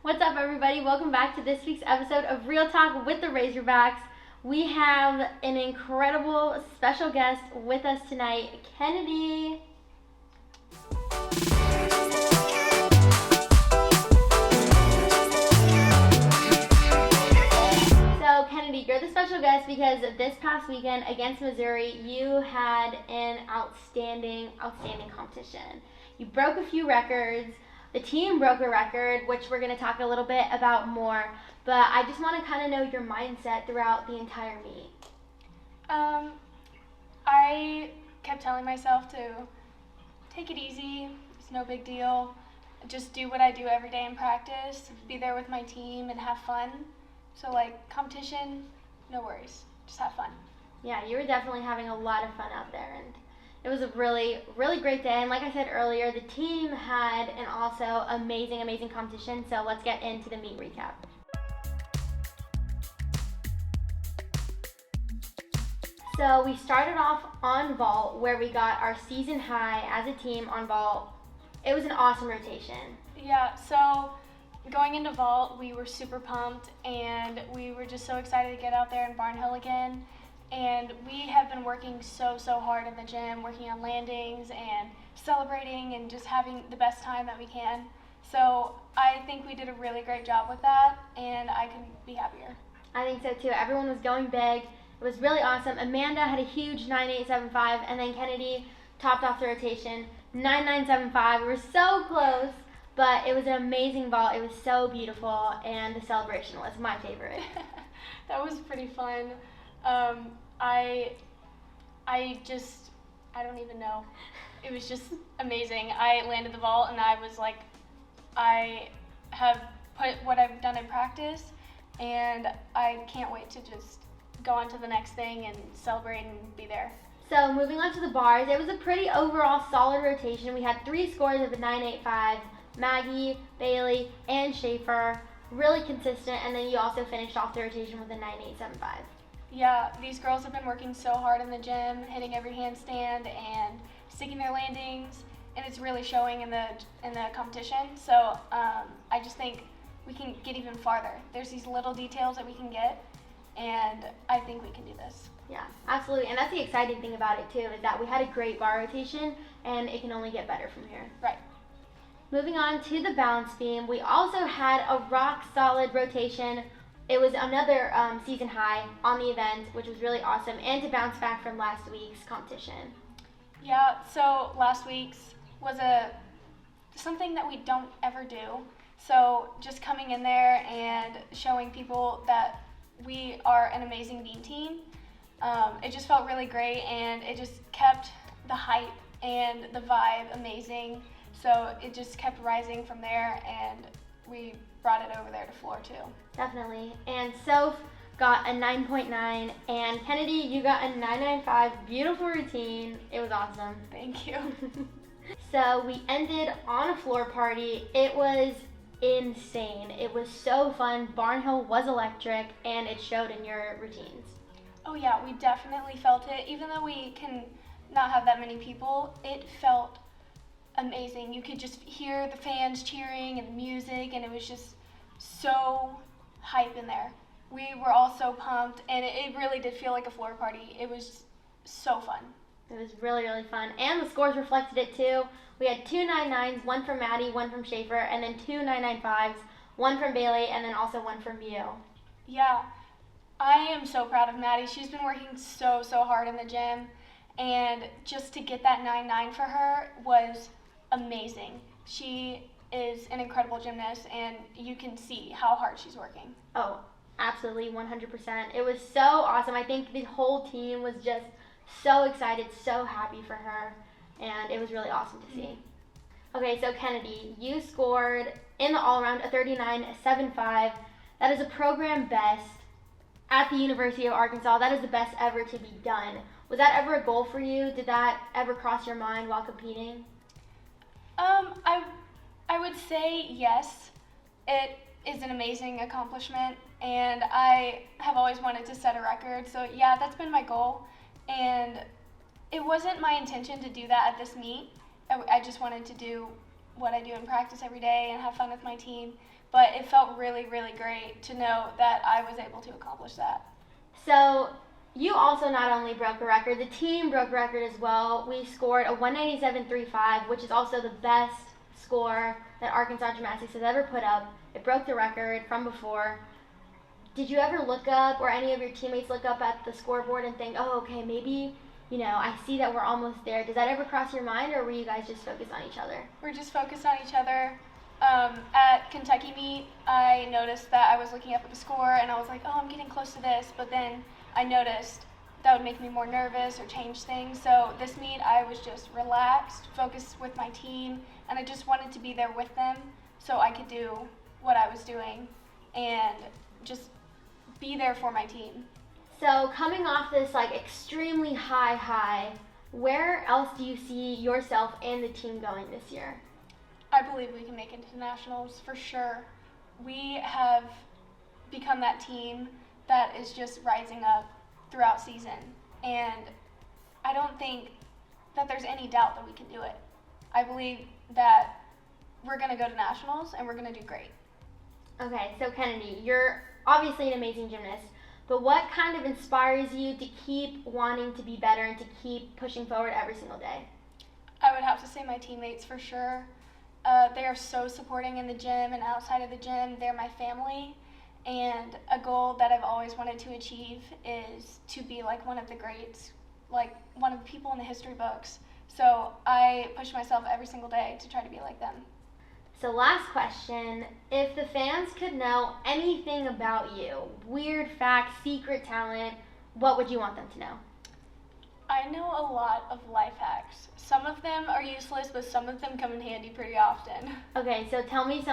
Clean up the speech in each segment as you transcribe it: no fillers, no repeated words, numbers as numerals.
What's up, everybody? Welcome back to this week's episode of Real Talk with the Razorbacks. We have an incredible special guest with us tonight, Kennedy. So, Kennedy, you're the special guest because this past weekend against Missouri, you had an outstanding competition. You broke a few records. The team broke a record, which we're going to talk a little bit about more, but I just want to kind of know your mindset throughout the entire meet. I kept telling myself to take it easy, it's no big deal, just do what I do every day in practice, be there with my team and have fun. So competition, no worries, just have fun. Yeah, you were definitely having a lot of fun out there, and it was a really, really great day. And like I said earlier, the team had an also amazing competition. So let's get into the meet recap. So we started off on vault, where we got our season high as a team on vault. It was an awesome rotation. Yeah, so going into vault, we were super pumped, and we were just so excited to get out there in Barnhill again. And we have been working so hard in the gym, working on landings and celebrating and just having the best time that we can. So I think we did a really great job with that, and I couldn't be happier. I think so too. Everyone was going big. It was really awesome. Amanda had a huge 9875, and then Kennedy topped off the rotation 9975. We were so close, but it was an amazing vault. It was so beautiful, and the celebration was my favorite. That was pretty fun. I don't even know. It was just amazing. I landed the vault and I was like, I have put what I've done in practice, and I can't wait to just go on to the next thing and celebrate and be there. So moving on to the bars, it was a pretty overall solid rotation. We had 3 scores of a 985, Maggie, Bailey, and Schaefer, really consistent, and then you also finished off the rotation with a 9875. Yeah, these girls have been working so hard in the gym, hitting every handstand and sticking their landings, and it's really showing in the competition. So I just think we can get even farther. There's these little details that we can get, and I think we can do this. Yeah, absolutely, and that's the exciting thing about it too, is that we had a great bar rotation, and it can only get better from here. Right. Moving on to the balance beam, we also had a rock solid rotation. It was another season high on the event, which was really awesome, and to bounce back from last week's competition. Yeah, so last week's was something that we don't ever do. So just coming in there and showing people that we are an amazing beam team, it just felt really great, and it just kept the hype and the vibe amazing. So it just kept rising from there, and we brought it over there to floor 2. Definitely. And Soph got a 9.9, and Kennedy, you got a 995. Beautiful routine. It was awesome. Thank you. So we ended on a floor party. It was insane. It was so fun. Barnhill was electric, and it showed in your routines. Oh yeah, we definitely felt it. Even though we can not have that many people, it felt amazing. You could just hear the fans cheering and music, and it was just so hype in there. We were all so pumped, and it really did feel like a floor party. It was so fun. It was really fun, and the scores reflected it too. We had 2 9.9s, one from Maddie, one from Schaefer, and then 2 9.95s, one from Bailey, and then also one from you. Yeah, I am so proud of Maddie. She's been working so hard in the gym, and just to get that 9.9 for her was amazing. She is an incredible gymnast, and you can see how hard she's working. Oh, absolutely, 100%. It was so awesome. I think the whole team was just so excited, so happy for her, and it was really awesome to see. Okay, so Kennedy, you scored in the all-around a 39.75. That is a program best at the University of Arkansas. That is the best ever to be done. Was that ever a goal for you? Did that ever cross your mind while competing? I would say yes. It is an amazing accomplishment, and I have always wanted to set a record. So yeah, that's been my goal, and it wasn't my intention to do that at this meet. I just wanted to do what I do in practice every day and have fun with my team. but it felt really, really great to know that I was able to accomplish that. So you also not only broke a record, the team broke a record as well. We scored a 197.35, which is also the best score that Arkansas Gymnastics has ever put up. It broke the record from before. Did you ever look up, or any of your teammates look up at the scoreboard and think, oh, okay, maybe, I see that we're almost there? Does that ever cross your mind, or were you guys just focused on each other? We're just focused on each other. At Kentucky meet, I noticed that I was looking up at the score, and I was like, oh, I'm getting close to this, but then I noticed that would make me more nervous or change things. So this meet, I was just relaxed, focused with my team, and I just wanted to be there with them so I could do what I was doing and just be there for my team. So coming off this extremely high, where else do you see yourself and the team going this year? I believe we can make it to nationals for sure. We have become that team that is just rising up throughout season, and I don't think that there's any doubt that we can do it. I believe that we're going to go to nationals and we're going to do great. Okay, so Kennedy, you're obviously an amazing gymnast, but what kind of inspires you to keep wanting to be better and to keep pushing forward every single day? I would have to say my teammates for sure. They are so supporting in the gym and outside of the gym. They're my family, and a goal that I've always wanted to achieve is to be like one of the greats, like one of the people in the history books. So I push myself every single day to try to be like them. So last question, if the fans could know anything about you, weird fact, secret talent, what would you want them to know? I know a lot of life hacks. Some of them are useless, but some of them come in handy pretty often. Okay, so tell me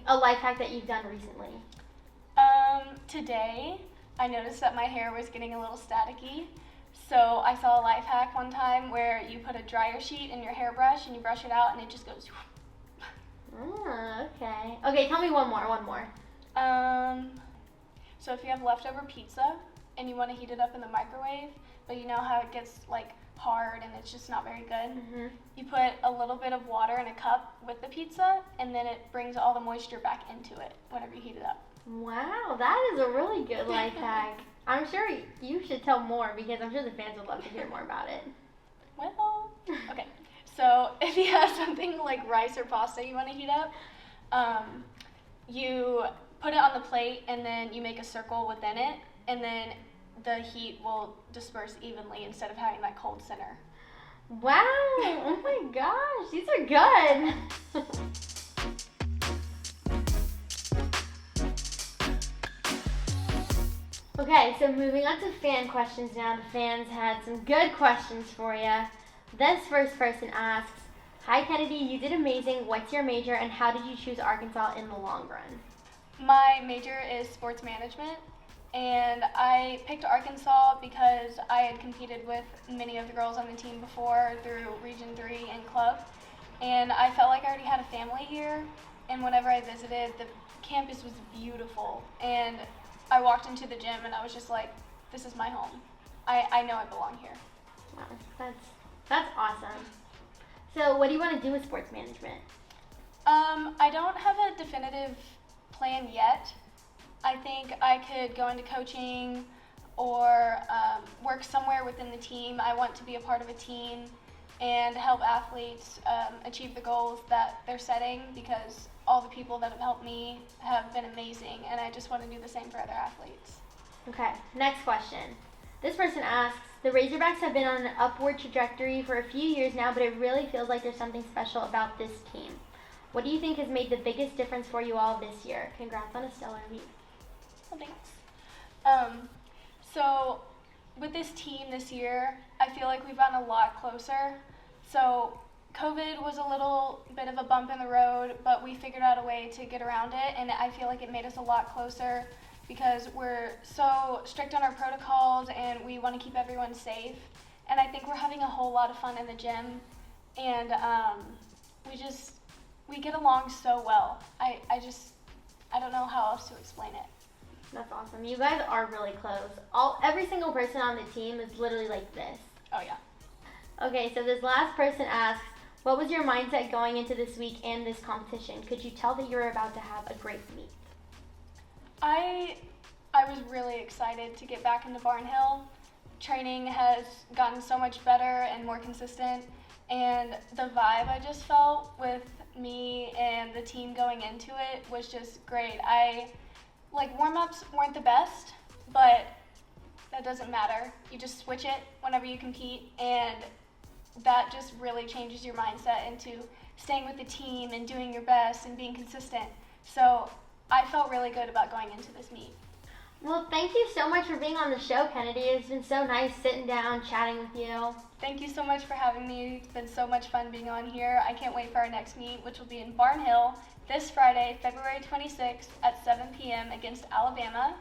a life hack that you've done recently. Today, I noticed that my hair was getting a little staticky. So I saw a life hack one time where you put a dryer sheet in your hairbrush and you brush it out and it just goes. Okay. Okay, tell me one more. So if you have leftover pizza and you want to heat it up in the microwave, but you know how it gets hard and it's just not very good, you put a little bit of water in a cup with the pizza, and then it brings all the moisture back into it whenever you heat it up. Wow, that is a really good life hack. I'm sure you should tell more, because I'm sure the fans would love to hear more about it. Well, okay. So if you have something like rice or pasta you want to heat up, you put it on the plate and then you make a circle within it, and then the heat will disperse evenly instead of having that cold center. Wow, oh my gosh, these are good. Okay, so moving on to fan questions now. The fans had some good questions for you. This first person asks, hi Kennedy, you did amazing. What's your major and how did you choose Arkansas in the long run? My major is sports management, and I picked Arkansas because I had competed with many of the girls on the team before through Region 3 and club, and I felt like I already had a family here, and whenever I visited, the campus was beautiful, and I walked into the gym and I was just like, this is my home. I know I belong here. Wow, that's awesome. So what do you want to do with sports management? I don't have a definitive plan yet. I think I could go into coaching or work somewhere within the team. I want to be a part of a team and help athletes achieve the goals that they're setting, because all the people that have helped me have been amazing, and I just want to do the same for other athletes. Okay, next question. This person asks, the Razorbacks have been on an upward trajectory for a few years now, but it really feels like there's something special about this team. What do you think has made the biggest difference for you all this year? Congrats on a stellar meet. Well, thanks. So with this team this year, I feel like we've gotten a lot closer. So COVID was a little bit of a bump in the road, but we figured out a way to get around it, and I feel like it made us a lot closer because we're so strict on our protocols and we want to keep everyone safe. And I think we're having a whole lot of fun in the gym, and we get along so well. I don't know how else to explain it. That's awesome. You guys are really close. Every single person on the team is literally like this. Oh yeah. Okay, so this last person asks, What was your mindset going into this week and this competition? Could you tell that you were about to have a great meet? I was really excited to get back into Barnhill. Training has gotten so much better and more consistent, and the vibe I just felt with me and the team going into it was just great. Warm-ups weren't the best, but that doesn't matter. You just switch it whenever you compete, and that just really changes your mindset into staying with the team and doing your best and being consistent. So I felt really good about going into this meet. Well, thank you so much for being on the show, Kennedy. It's been so nice sitting down, chatting with you. Thank you so much for having me. It's been so much fun being on here. I can't wait for our next meet, which will be in Barnhill this Friday, February 26th at 7 p.m. against Alabama.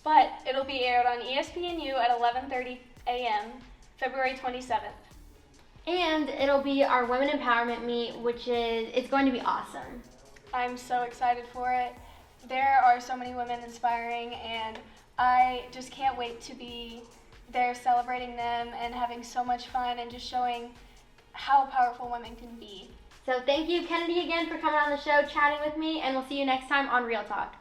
But it'll be aired on ESPNU at 11:30 a.m., February 27th. And it'll be our Women Empowerment meet, it's going to be awesome. I'm so excited for it. There are so many women inspiring, and I just can't wait to be there celebrating them and having so much fun and just showing how powerful women can be. So thank you, Kennedy, again for coming on the show, chatting with me, and we'll see you next time on Real Talk.